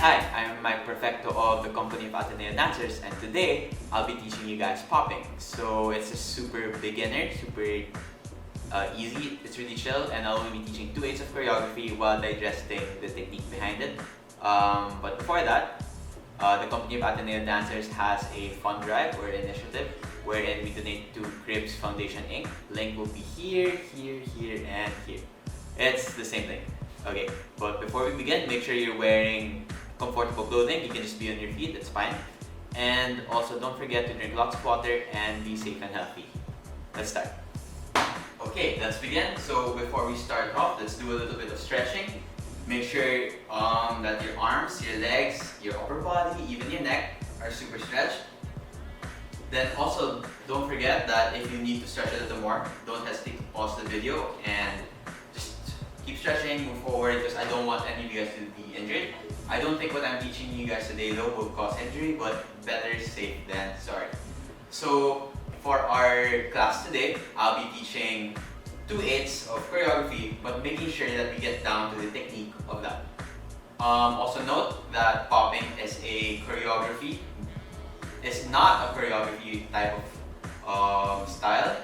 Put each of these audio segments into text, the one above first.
Hi, I'm Mike Perfecto of the Company of Ateneo Dancers, and today I'll be teaching you guys popping. So it's a super beginner, super easy, it's really chill, and I'll only be teaching 2/8 of choreography while digesting the technique behind it. But before that, the Company of Ateneo Dancers has a fund drive or initiative wherein we donate to Cribs Foundation Inc. Link will be here, here, here, and here. It's the same thing. Okay, but before we begin, make sure you're wearing comfortable clothing. You can just be on your feet, it's fine. And also don't forget to drink lots of water and be safe and healthy. Let's start. Okay, let's begin. So before we start off, let's do a little bit of stretching. Make sure that your arms, your legs, your upper body, even your neck are super stretched. Then also, don't forget that if you need to stretch a little more, don't hesitate to pause the video and just keep stretching, move forward, because I don't want any of you guys to be injured. I don't think what I'm teaching you guys today though will cause injury, but better safe than sorry. So for our class today, I'll be teaching 2/8 of choreography, but making sure that we get down to the technique of that. Also note that popping is a choreography. It's not a choreography type of style.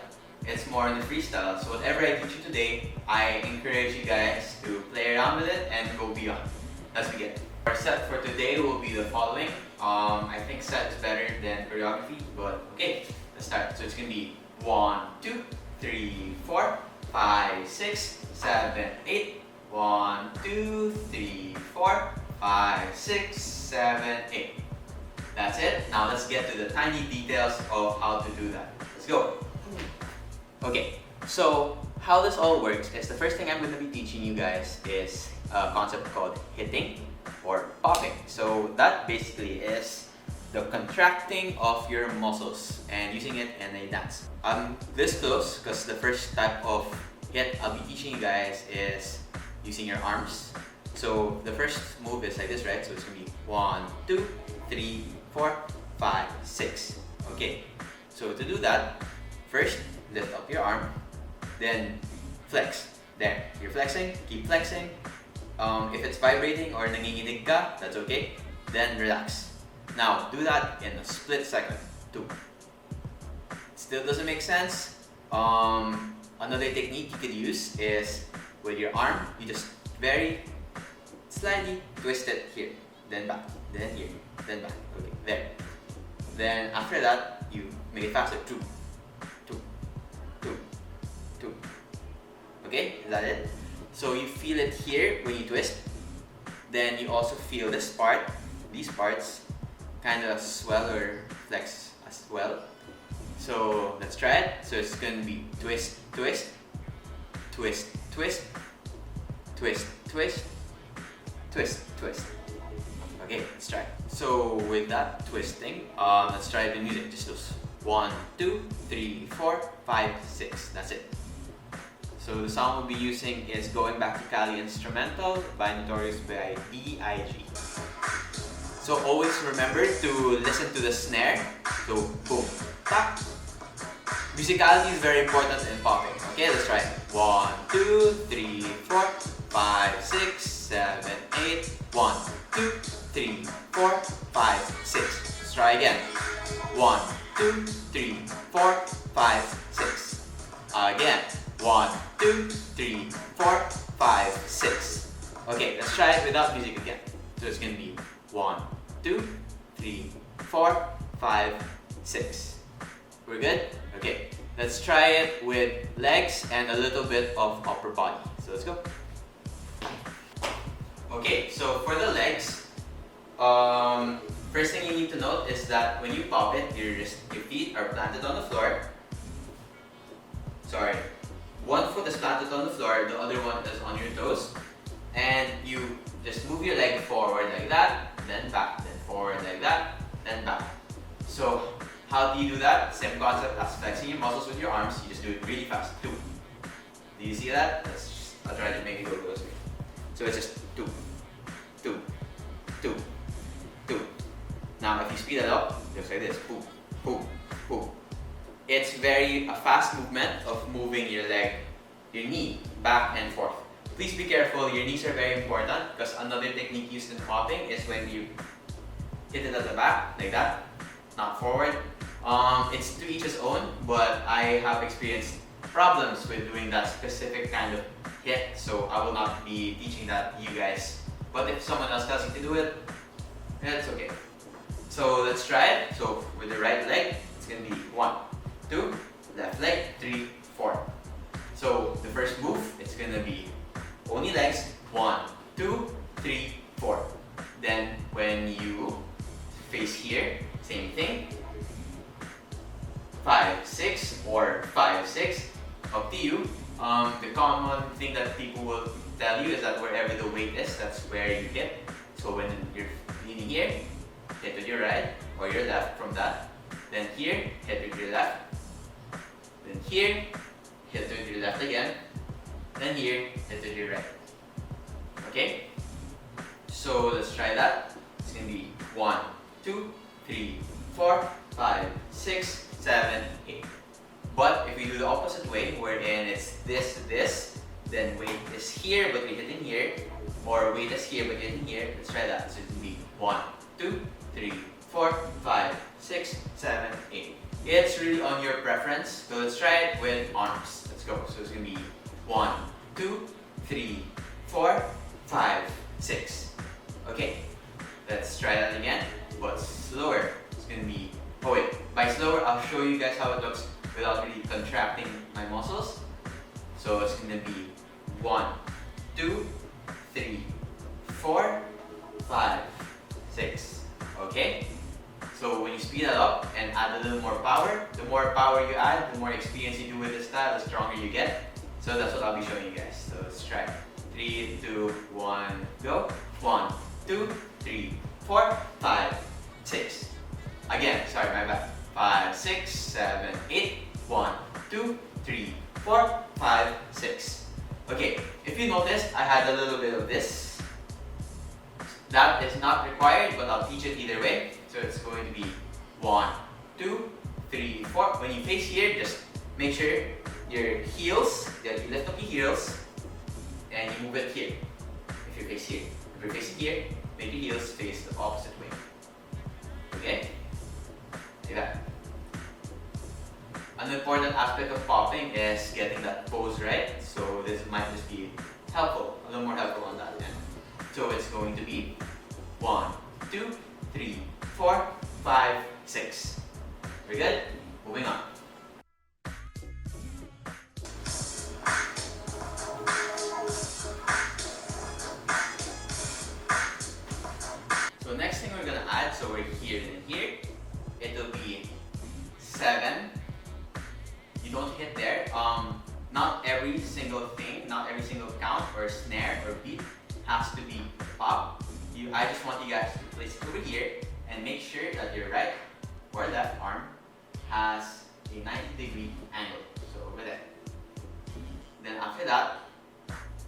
It's more in the freestyle. So whatever I teach you today, I encourage you guys to play around with it and go beyond. Let's begin. Our set for today will be the following. I think set is better than choreography, but okay, let's start. So it's gonna be 1, 2, 3, 4, 5, 6, 7, 8. 1, 2, 3, 4, 5, 6, 7, 8. That's it. Now let's get to the tiny details of how to do that. Let's go. Okay, so how this all works is the first thing I'm going to be teaching you guys is a concept called hitting or popping. So that basically is the contracting of your muscles and using it in a dance. I'm this close because the first type of hit I'll be teaching you guys is using your arms. So the first move is like this, right? So it's going to be 1, 2, 3, 4, 5, 6. Okay, so to do that, first lift up your arm, then flex. There, you're flexing, keep flexing. If it's vibrating or nanginginig ka, that's okay. Then relax. Now, do that in a split second. 2. Still doesn't make sense. Another technique you could use is with your arm, you just very slightly twist it here, then back, then here, then back. Okay, there. Then after that, you make it faster. 2, 2, 2, 2. Okay, is that it? So you feel it here when you twist. Then you also feel this part, these parts, kind of swell or flex as well. So let's try it. So it's going to be twist, twist, twist, twist, twist, twist, twist, twist. Okay, let's try it. So with that twisting, let's try the music. Just those 1, 2, 3, 4, 5, 6. That's it. So the song we'll be using is Going Back to Cali Instrumental by Notorious B.I.G. So always remember to listen to the snare. So boom, tap. Musicality is very important in popping. Okay, let's try it. 1, 2, 3, 4, 5, 6, 7, 8. 1, 2, 3, 4, 5, 6. Let's try again. 1, 2, 3, 4, 5, 6. Again. 1, 2, 3, 4, 5, 6. Okay, let's try it without music again. So it's gonna be 1, 2, 3, 4, 5, 6. We're good? Okay, let's try it with legs and a little bit of upper body. So let's go. Okay, so for the legs, first thing you need to note is that when you pop it, your feet are planted on the floor. Sorry. One foot is planted on the floor, the other one is on your toes. And you just move your leg forward like that, then back, then forward like that, then back. So how do you do that? Same concept as flexing your muscles with your arms. You just do it really fast. 2. Do you see that? I'll try to make it go closer. So it's just 2, 2, 2, 2. Now if you speed it up, just like this. Boom, boom, boom. It's a fast movement of moving your leg, your knee back and forth. Please be careful, your knees are very important because another technique used in popping is when you hit it at the back, like that, not forward. It's to each his own, but I have experienced problems with doing that specific kind of hit, so I will not be teaching that to you guys. But if someone else tells you to do it, it's okay. So let's try it. So with the right leg, it's gonna be 1, 2, left leg, 3, 4. So the first move, it's gonna be only legs, 1, 2, 3, 4. Then when you face here, same thing. 5, 6, or 5, 6, up to you. The common thing that people will tell you is that wherever the weight is, that's where you hit. So when you're leaning here, hit with your right or your left from that. Then here, hit with your left. Then here, hit with your left again. Then here, hit with your right. Okay? So let's try that. It's going to be 1, 2, 3, 4, 5, 6, 7, 8. But if we do the opposite way, wherein it's this, then weight is here but you're hitting here, or weight is here but you're hitting here, let's try that. So it will be 1, 2, 3, 4, 5, 6, 7, 8. It's really on your preference. So let's try it with arms. Let's go. So it's going to be 1, 2, 3, 4, 5, 6. Okay, let's try that again, but slower. It's going to be, oh wait, by slower, I'll show you guys how it looks without really contracting my muscles. So it's going to be 1, 2, 3, 4, 5, 6. Okay? So when you speed that up and add a little more power, the more power you add, the more experience you do with this style, the stronger you get. So that's what I'll be showing you guys. So let's try. 3, 2, 1, go. 1, 2, 3, 4, 5, 6. Again, sorry, my bad. 5, 6, 7, 8. 1, 2, 3, 4, 5, 6. Okay, if you noticed, I had a little bit of this. That is not required, but I'll teach it either way. So it's going to be 1, 2, 3, 4. When you face here, just make sure your heels, that you lift up your heels, and you move it here. If you face here. If you're facing here, make your heels face the opposite way. Okay? Like that. An important aspect of popping is getting that pose right. So this might just be helpful, a little more helpful on that end. So it's going to be 1, 2, 3, 4, 5, 6. We're good? Moving on. So next thing we're gonna add, so we're here and here, it will be 7. You don't hit there. Not every single thing, not every single count or snare or beat has to be pop. I just want you guys to place it over here and make sure that your right or left arm has a 90-degree angle. So over there. Then after that,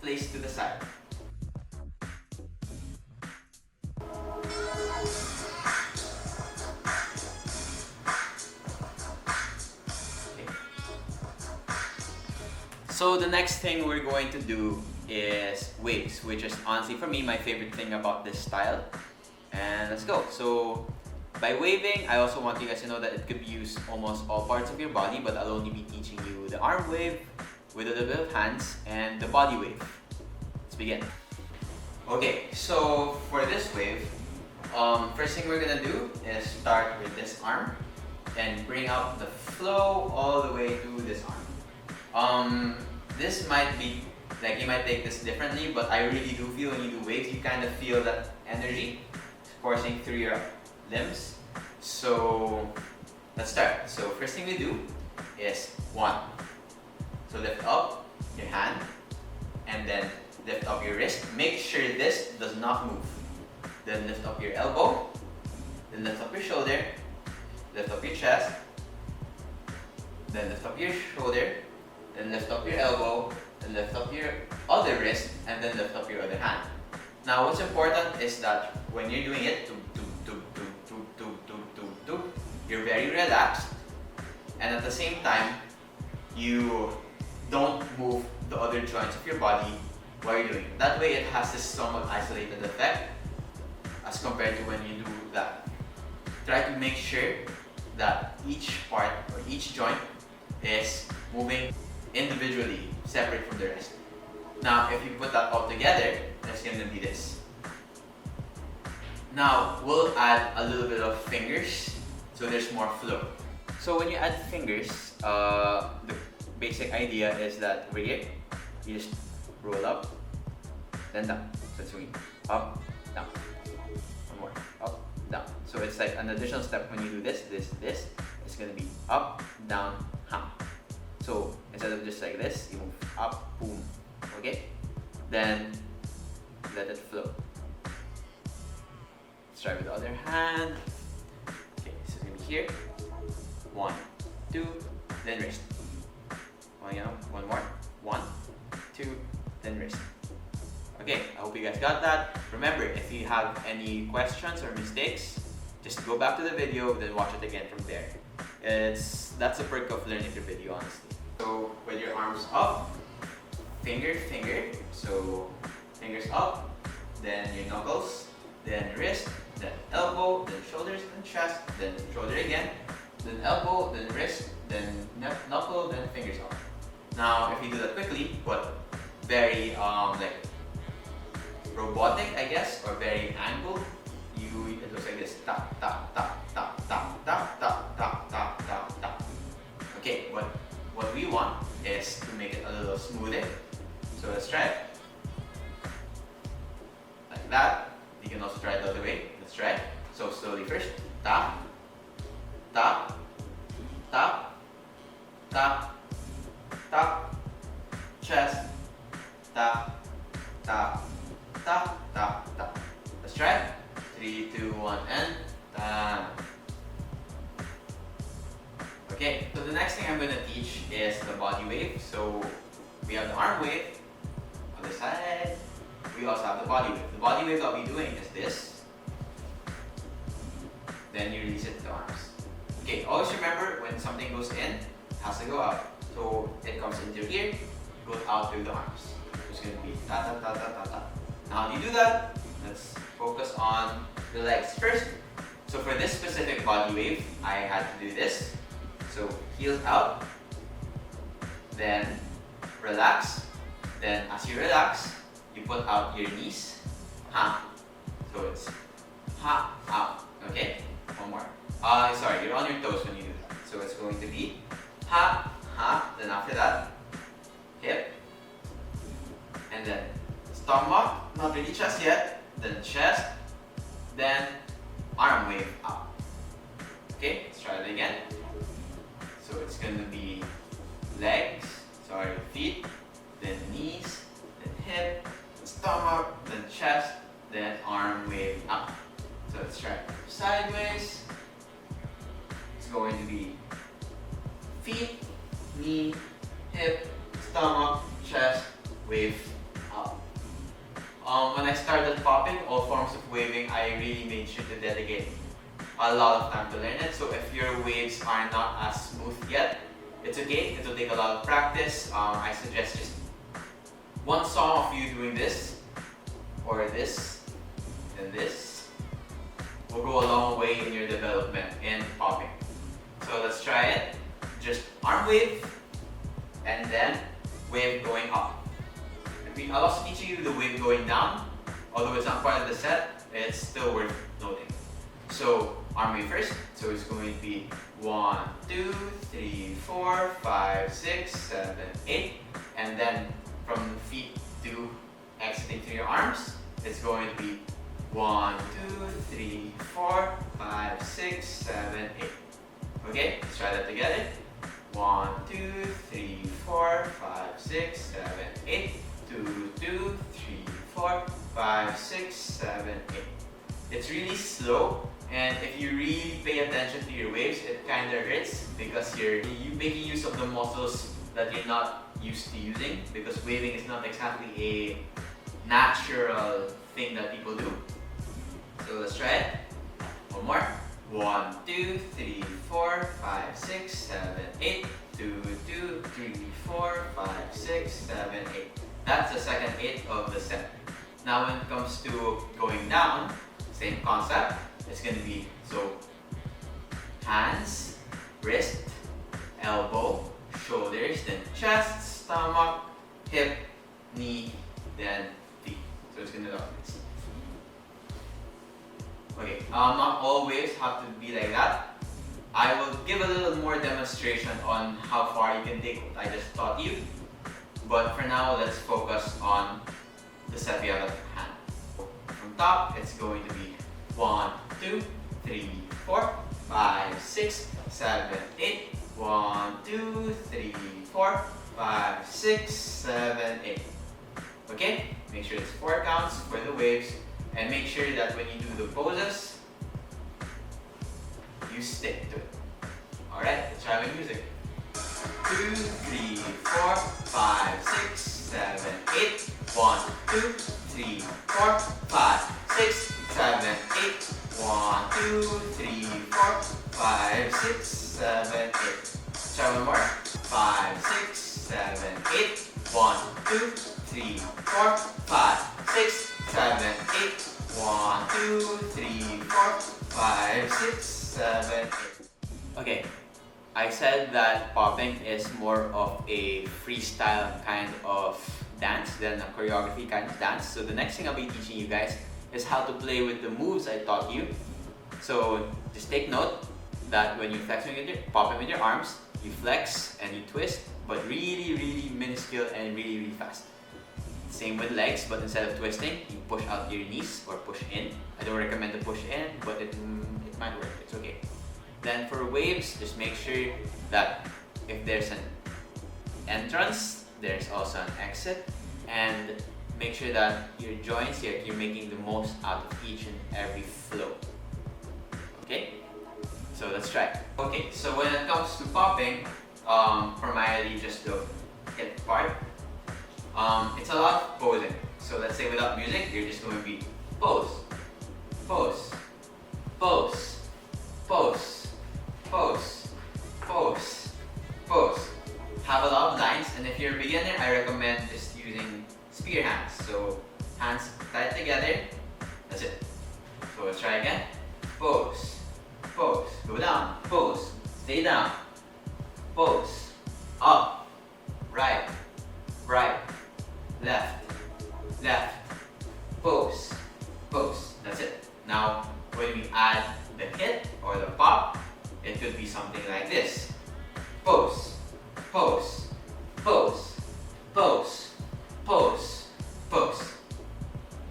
place to the side. So the next thing we're going to do is waves, which is honestly for me my favorite thing about this style. And let's go. So by waving, I also want you guys to know that it could be used almost all parts of your body, but I'll only be teaching you the arm wave with a little bit of hands and the body wave. Let's begin. Okay, so for this wave, first thing we're gonna do is start with this arm and bring out the flow all the way to this arm. This might be, like you might take this differently, but I really do feel when you do waves, you kind of feel that energy coursing through your limbs. So let's start. So first thing we do is 1. So lift up your hand and then lift up your wrist. Make sure this does not move. Then lift up your elbow, then lift up your shoulder, lift up your chest, then lift up your shoulder, then lift up your elbow, then lift up your other wrist, and then lift up your other hand. Now what's important is that when you're doing it, you're very relaxed, and at the same time, you don't move the other joints of your body while you're doing it. That way it has this somewhat isolated effect as compared to when you do that. Try to make sure that each part or each joint is moving individually, separate from the rest. Now, if you put that all together, that's going to be this. Now, we'll add a little bit of fingers so there's more flow. So when you add fingers, the basic idea is that over here, you just roll up, then down. So it's going up, down. One more, up, down. So it's like an additional step when you do this, it's going to be up, down, ha. So instead of just like this, you move up, boom, okay? Then let it flow. Let's try with the other hand. Okay, so it's going to be here. 1, 2, then wrist. One more. 1, 2, then wrist. Okay, I hope you guys got that. Remember, if you have any questions or mistakes, just go back to the video, then watch it again from there. That's the perk of learning the video, honestly. So with your arms up, finger, so fingers up, then your knuckles, then wrist, then elbow, then shoulders, then chest, then shoulder again, then elbow, then wrist, then knuckle, then fingers up. Now, if you do that quickly, but very like robotic, I guess, or very angled, it looks like this: tap, tap, tap, tap, tap, tap, tap, tap, tap, tap, tap. Okay, but what we want is to make it a little smoother. So let's try it. Like that. You can also try it the other way. Let's try it. So slowly first. Tap, tap, tap, tap, tap, chest, tap, tap, tap, tap, tap. Let's try it. 3, 2, 1, and done. Okay, so the next thing I'm going to teach is the body wave. So we have the arm wave on the side. We also have the body wave. The body wave that we're doing is this. Then you release it to the arms. Okay, always remember when something goes in, it has to go out. So it comes into here, goes out through the arms. So it's going to be ta ta ta ta ta ta. Now how do you do that? Let's focus on the legs first. So for this specific body wave, I had to do this. So heels out, then relax. Then as you relax, you put out your knees, ha. So it's ha, out, okay? One more. Sorry, you're on your toes when you do that. So it's going to be ha, ha. Then after that, hip, and then stomach, not really chest yet. Then chest, then arm wave up. Okay, let's try it again. So it's going to be feet, then knees, then hip, then stomach, then chest, then arm wave up. So let's try it sideways. It's going to be feet, knee, hip, stomach, chest, wave up. When I started popping all forms of waving, I really made sure to dedicate a lot of time to learn it. So if your waves are not as smooth yet, it's okay. It will take a lot of practice. I suggest just one song of you doing this, or this, and this will go a long way in your development in popping. So let's try it. Just arm wave, and then wave going up. I'll also teach you the wave going down. Although it's not part of the set, it's still worth noting. So arm wave first. So it's going to be 1, 2, 3, 4, 5, 6, 7, 8, and then from the feet to exiting through your arms, it's going to be 1, 2, 3, 4, 5, 6, 7, 8. Okay, let's try that together. 1, 2, 3, 4, 5, 6, 7, 8. 2, 2, 3, 4, 5, 6, 7, 8. It's really slow, and if you really pay attention to your waves, it kind of hurts because you're making use of the muscles that you're not used to using, because waving is not exactly a natural thing that people do. So let's try it. One more. 1, 2, 3, 4, 5, 6, 7, 8. 2, 2, 3, 4, 5, 6, 7, 8. That's the second 8 of the set. Now when it comes to going down, same concept. It's going to be so hands, wrist, elbow, shoulders, then chest, stomach, hip, knee, then feet. So it's going to look like this. Okay, not all waves have to be like that. I will give a little more demonstration on how far you can take what I just taught you. But for now, let's focus on the set we have at hand. From top, it's going to be 1, 2, 3, 4, 5, 6, 7, 8. 1, 2, 3, 4, 5, 6, 7, 8. Okay? Make sure it's 4 counts for the waves, and make sure that when you do the poses, you stick to it. Alright, let's try with music. 2, 3, 4, 5, 6, 7, 8. 1, 2, 3, 4, 5, 6, 7, 8. 1, 2, 3, 4, 5, 6, 7, 8. Try one more. 5, 6, 7, 8. 1, 2, 3, 4, 5, 6, 7, 8. 1, 2, 3, 4, 5, 6, 7, 8. Okay, I said that popping is more of a freestyle kind of dance than a choreography kind of dance. So the next thing I'll be teaching you guys is how to play with the moves I taught you. So just take note that when you popping with your arms, you flex and you twist, but really minuscule and really fast. Same with legs, but instead of twisting, you push out your knees or push in. I don't recommend to push in, but it might work. It's okay. Then for waves, just make sure that if there's an entrance, there's also an exit, and make sure that your joints here, you're making the most out of each and every flow. Okay? So let's try. Okay, so when it comes to popping, primarily just the hip part, it's a lot of posing. So let's say without music, you're just going to be pose, pose, pose, pose, pose, pose, pose. Have a lot of lines, and if you're a beginner, I recommend just using spear hands. So hands tied together, that's it. So let's try again. Pose, pose, go down, pose, stay down, pose, up, right, right, left, left, pose, pose. That's it. Now, when we add the hit or the pop, it could be something like this. Pose, pose, pose, pose, pose, pose.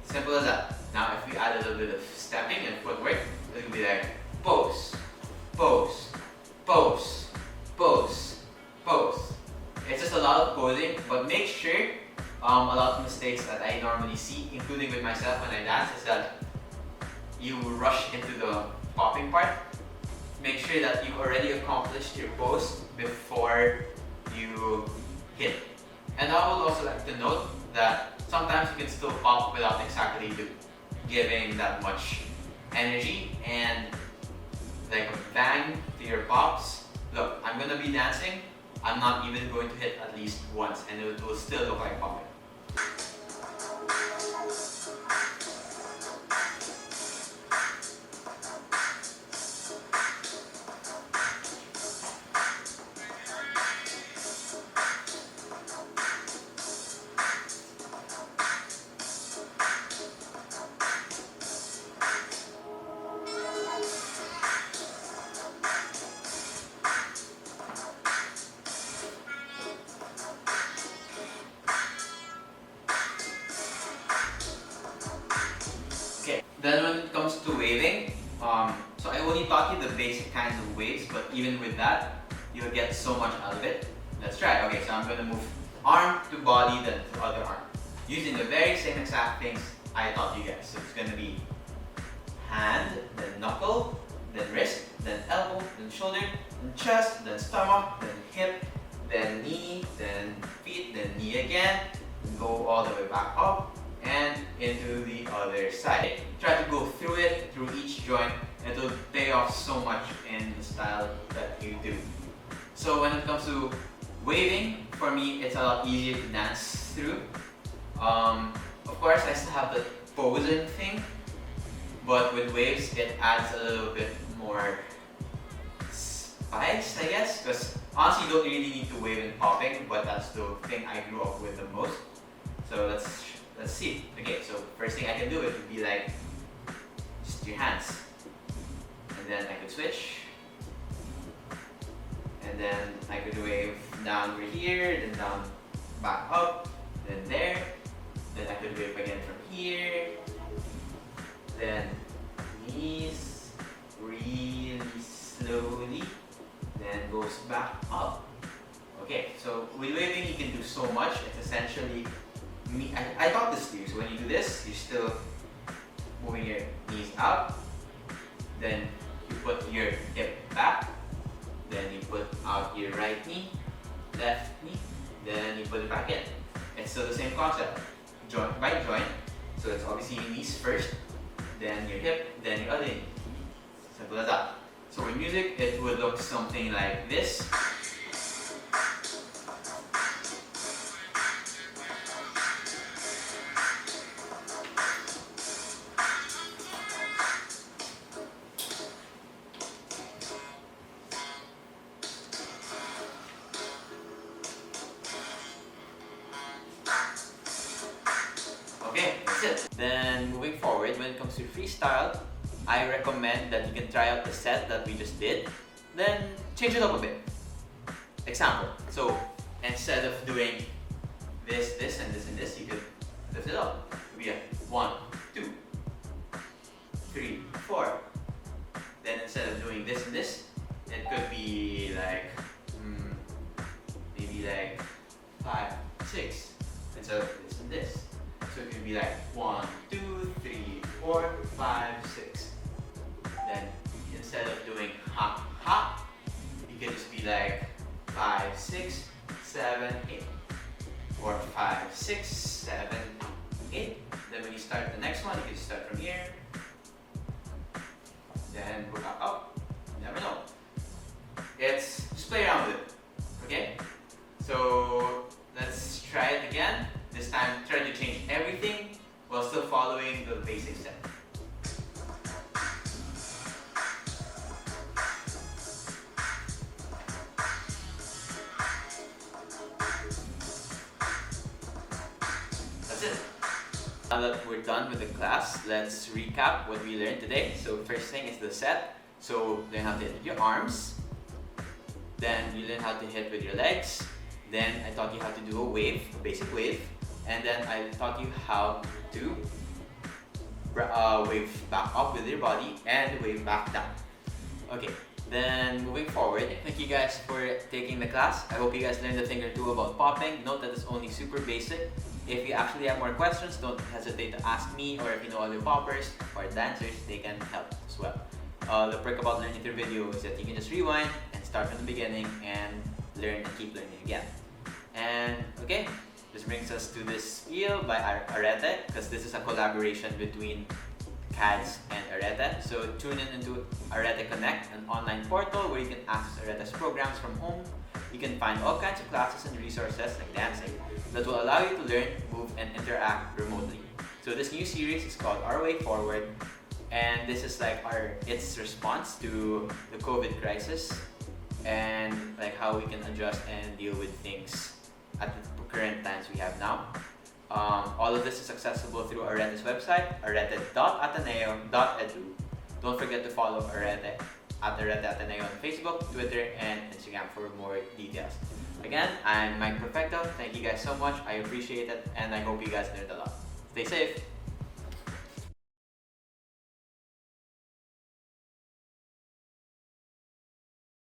Simple as that. Now, if we add a little bit of stepping and footwork, it would be like pose, pose, pose, pose, pose. It's just a lot of posing, but make sure a lot of mistakes that I normally see, including with myself when I dance, is that you rush into the popping part. Make sure that you've already accomplished your pose before you hit. And I would also like to note that sometimes you can still pop without exactly giving that much energy and like a bang to your pops. Look, I'm gonna be dancing. I'm not even going to hit at least once, and it will still look like popping. Okay, then when it comes to waving, so I only taught you the basic kinds of waves, but even with that, you'll get so much out of it. Let's try. Okay, so I'm going to move arm to body, then to other arm, using the very same exact things I taught you guys. So it's going to be hand, then knuckle, then wrist, then elbow, then shoulder, then chest, then stomach, then hip, then knee, then feet, then knee again, go all the way back up and into the other side. Try to go through it, through each joint. It will pay off so much in the style that you do. So when it comes to waving, for me, it's a lot easier to dance through Of course, I still have the posing thing, but with waves, it adds a little bit more spice, I guess. Because honestly, you don't really need to wave and popping, but that's the thing I grew up with the most. So let's see. Okay, so first thing I can do it would be like just your hands, and then I could switch, and then I could wave down over here, then down, back up, then there, then I could wave again from here, then knees, really slowly, then goes back up. Okay, so with waving you can do so much. It's essentially I taught this to you. So when you do this, you're still moving your knees out, then you put your hip back, then you put out your right knee, left knee, then you put it back in. It's still the same concept, joint by joint. So it's obviously your knees first, then your hip, then your other knee. Simple as that. So with music, it would look something like this. Okay, that's it. Then moving forward, when it comes to freestyle, I recommend that you can try out the set that we just did, then change it up a bit. Example, so instead of doing this, and this, you could lift it up. It would be a 1, 2, 3, 4. Then instead of doing this and this, it could be like, maybe like 5, 6, instead of this and this. So it could be like 1, 2, 3, 4, 5, 6. Then instead of doing hop, hop, you can just be like 5, 6, 7, 8. Or 5, 6, 7, 8. Then when you start the next one, you can start from here. Then go back up. You never know. It's just play around with it. Okay? So let's try it again. This time, try to change everything while still following the basic step. That's it. Now that we're done with the class, let's recap what we learned today. So first thing is the set. So learn how to hit with your arms. Then you learn how to hit with your legs. Then I taught you how to do a wave, a basic wave. And then I taught you how to wave back up with your body and wave back down. Okay, then moving forward, thank you guys for taking the class. I hope you guys learned a thing or two about popping. Note that it's only super basic. If you actually have more questions, don't hesitate to ask me, or if you know other poppers or dancers, they can help as well. The perk about learning through video is that you can just rewind and start from the beginning and learn and keep learning again. And okay, this brings us to this spiel by Areté, because this is a collaboration between CADs and Areté. So tune in into Areté Connect, an online portal where you can access Areté's programs from home. You can find all kinds of classes and resources like dancing that will allow you to learn, move, and interact remotely. So this new series is called Our Way Forward, and this is like its response to the COVID crisis and like how we can adjust and deal with things at the current times we have now. All of this is accessible through Areté's website, arete.ateneo.edu. Don't forget to follow Areté at Areté Ateneo on Facebook, Twitter, and Instagram for more details. Again, I'm Mike Perfecto. Thank you guys so much. I appreciate it, and I hope you guys learned a lot. Stay safe.